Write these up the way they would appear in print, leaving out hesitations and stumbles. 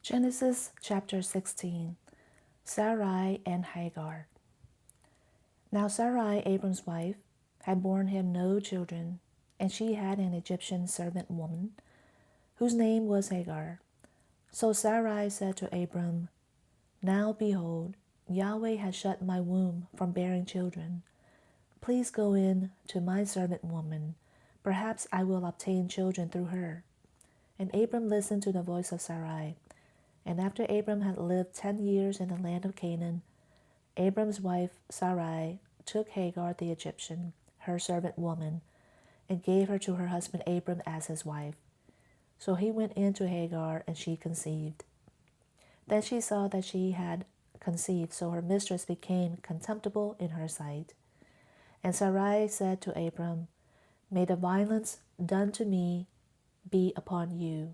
Genesis chapter 16. Sarai and Hagar. Now Sarai, Abram's wife, had borne him no children, and she had an Egyptian servant woman, whose name was Hagar. So Sarai said to Abram, Now behold, Yahweh has shut my womb from bearing children. Please go in to my servant woman. Perhaps I will obtain children through her. And Abram listened to the voice of Sarai. And after Abram had lived 10 years in the land of Canaan, Abram's wife Sarai took Hagar the Egyptian, her servant woman, and gave her to her husband Abram as his wife. So he went in to Hagar, and she conceived. Then she saw that she had conceived, so her mistress became contemptible in her sight. And Sarai said to Abram, May the violence done to me be upon you.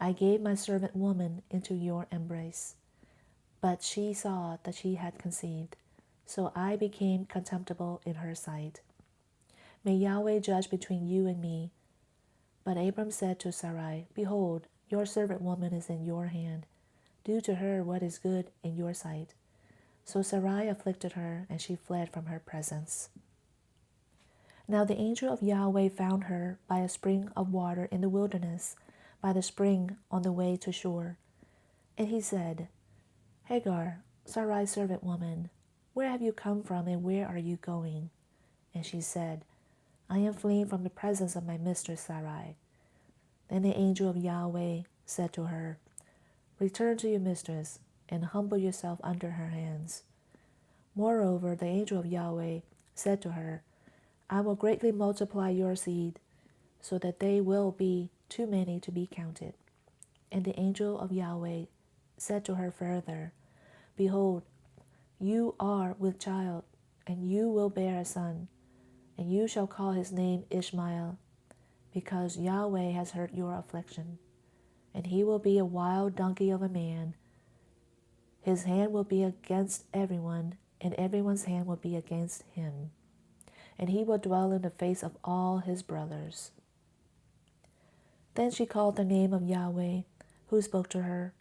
I gave my servant woman into your embrace. But she saw that she had conceived, so I became contemptible in her sight. May Yahweh judge between you and me. But Abram said to Sarai, Behold, your servant woman is in your hand. Do to her what is good in your sight. So Sarai afflicted her, and she fled from her presence. Now the angel of Yahweh found her by a spring of water in the wilderness, by the spring on the way to shore. And he said, Hagar, Sarai's servant woman, where have you come from, and where are you going? And she said, I am fleeing from the presence of my mistress Sarai. Then the angel of Yahweh said to her, Return to your mistress, and humble yourself under her hands. Moreover, the angel of Yahweh said to her, I will greatly multiply your seed, so that they will be too many to be counted. And the angel of Yahweh said to her further, Behold, you are with child, and you will bear a son, and you shall call his name Ishmael, because Yahweh has heard your affliction. And he will be a wild donkey of a man. His hand will be against everyone, and everyone's hand will be against him. And he will dwell in the face of all his brothers. Then she called the name of Yahweh, who spoke to her.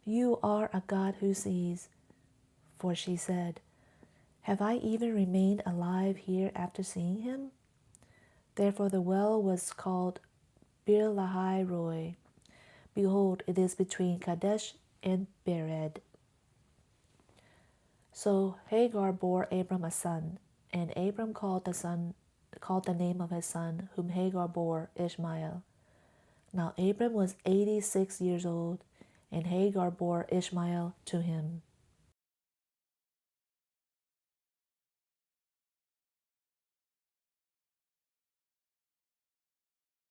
You are a God who sees. For she said, Have I even remained alive here after seeing him? Therefore the well was called Bir Lahai Roi. Behold, it is between Kadesh and Bered. So Hagar bore Abram a son, and Abram called the name of his son, whom Hagar bore, Ishmael. Now Abram was 86 years old, and Hagar bore Ishmael to him.